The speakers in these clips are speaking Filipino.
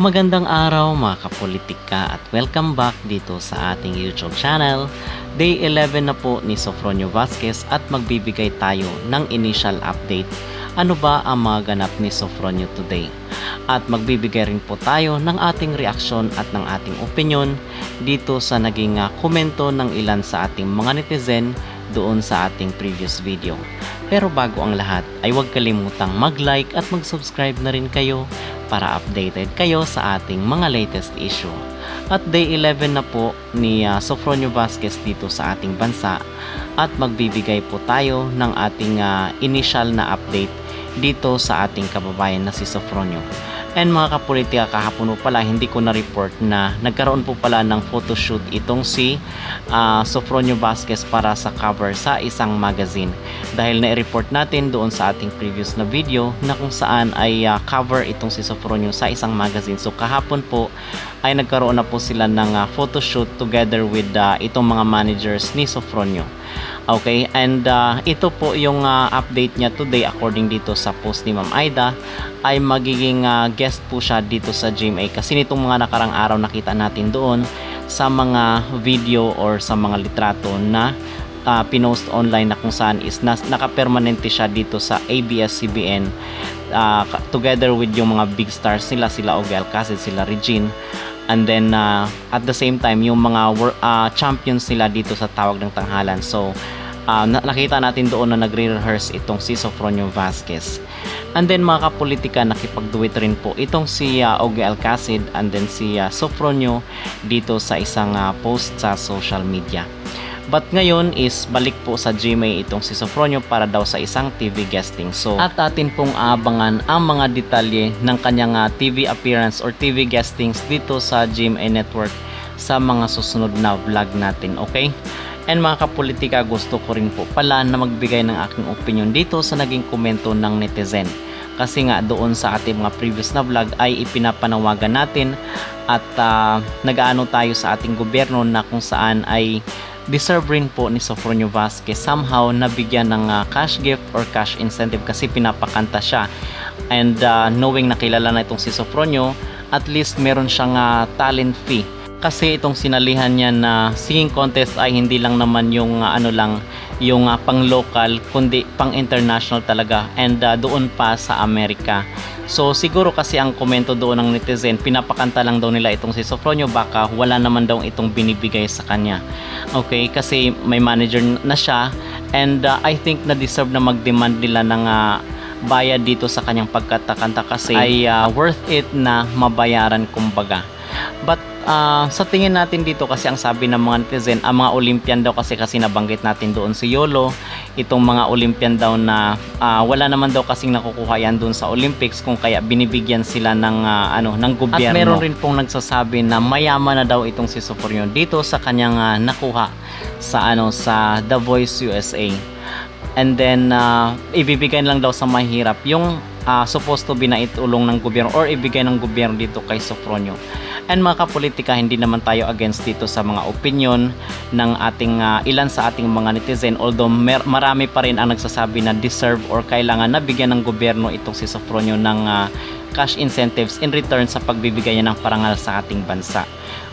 Magandang araw mga kapolitika at welcome back dito sa ating YouTube channel. Day 11 na po ni Sofronio Vazquez at magbibigay tayo ng initial update. Ano ba ang mga ganap ni Sofronio today? At magbibigay rin po tayo ng ating reaksyon at ng ating opinion dito sa naging komento ng ilan sa ating mga netizen doon sa ating previous video. Pero bago ang lahat ay huwag kalimutang mag-like at mag-subscribe na rin kayo para updated kayo sa ating mga latest issue. At day 11 na po ni Sofronio Vazquez dito sa ating bansa at magbibigay po tayo ng ating initial na update dito sa ating kababayan na si Sofronio. And mga kapolitika, kahapon po pala hindi ko na-report na nagkaroon po pala ng photoshoot itong si Sofronio Vazquez para sa cover sa isang magazine. Dahil na-report natin doon sa ating previous na video na kung saan ay cover itong si Sofronio sa isang magazine. So kahapon po ay nagkaroon na po sila ng photoshoot together with itong mga managers ni Sofronio. Okay, and ito po yung update niya today according dito sa post ni Ma'am Aida ay magiging guest po siya dito sa GMA kasi nitong mga nakarang araw nakita natin doon sa mga video or sa mga litrato na pinost online na kung saan is nakapermanente siya dito sa ABS-CBN together with yung mga big stars nila, sila Ogie Alcacid, sila Regine. And then at the same time yung mga champions nila dito sa Tawag ng Tanghalan. So nakita natin doon na nagre-rehearse itong si Sofronio Vazquez. And then mga kapolitika, nakipagduet rin po itong si Ogie Alcacid and then si Sofronio dito sa isang post sa social media. But ngayon is balik po sa GMA itong si Sofronio para daw sa isang TV guesting. So at atin pong abangan ang mga detalye ng kanyang TV appearance or TV guestings dito sa GMA Network sa mga susunod na vlog natin, okay? And mga kapolitika, gusto ko rin po pala na magbigay ng aking opinion dito sa naging komento ng netizen. Kasi nga doon sa ating mga previous na vlog ay ipinapanawagan natin at nag-aano tayo sa ating gobyerno na kung saan ay deserve rin po ni Sofronio Vazquez somehow nabigyan ng cash gift or cash incentive kasi pinapakanta siya. And knowing na kilala na itong si Sofronio, at least meron siyang talent fee. Kasi itong sinalihan niya na singing contest ay hindi lang naman yung yung pang local kundi pang international talaga, and doon pa sa Amerika. So siguro kasi ang komento doon ng netizen, pinapakanta lang daw nila itong si Sofronio, baka wala naman daw itong binibigay sa kanya. Okay, kasi may manager na siya, and I think na deserve na mag-demand nila ng bayad dito sa kanyang pagkatakanta kasi ay worth it na mabayaran kumbaga. But sa tingin natin dito kasi ang sabi ng mga netizen, ang mga Olympian daw kasi nabanggit natin doon si Yolo, itong mga Olympian daw na wala naman daw kasing nakukuha yan doon sa Olympics kung kaya binibigyan sila ng ng gobyerno. At meron rin pong nagsasabi na mayaman na daw itong si Sofronio dito sa kanyang nakuha sa sa The Voice USA. And then ibibigay lang daw sa mahirap yung supposed to be na itulong ng gobyerno or ibigay ng gobyerno dito kay Sofronio. And mga kapolitika, hindi naman tayo against dito sa mga opinion ng ating ilan sa ating mga netizen, although marami pa rin ang nagsasabi na deserve or kailangan na bigyan ng gobyerno itong si Sofronio ng cash incentives in return sa pagbibigay niya ng parangal sa ating bansa.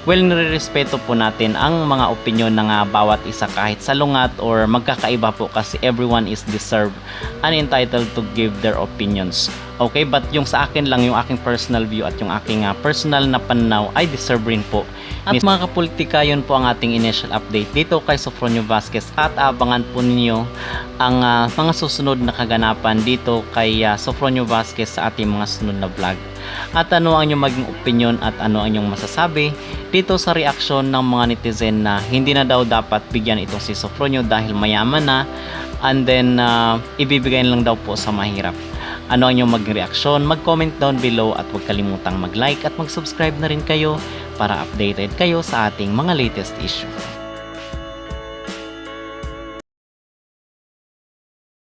Well, nirerespeto po natin ang mga opinion ng bawat isa kahit salungat or magkakaiba po kasi everyone is deserved and entitled to give their opinions. Okay, but yung sa akin lang, yung aking personal view at yung aking personal na pananaw ay deserve rin po. At mga kapolitika, yun po ang ating initial update dito kay Sofronio Vazquez at abangan po ninyo ang mga susunod na kaganapan dito kay Sofronio Vazquez sa ating mga sunod na vlog. At ano ang inyong maging opinion at ano ang inyong masasabi dito sa reaksyon ng mga netizen na hindi na daw dapat bigyan itong si Sofronio dahil mayaman na, and then ibibigay lang daw po sa mahirap. Ano ang inyong maging reaksyon? Mag-comment down below at huwag kalimutang mag-like at mag-subscribe na rin kayo para updated kayo sa ating mga latest issue.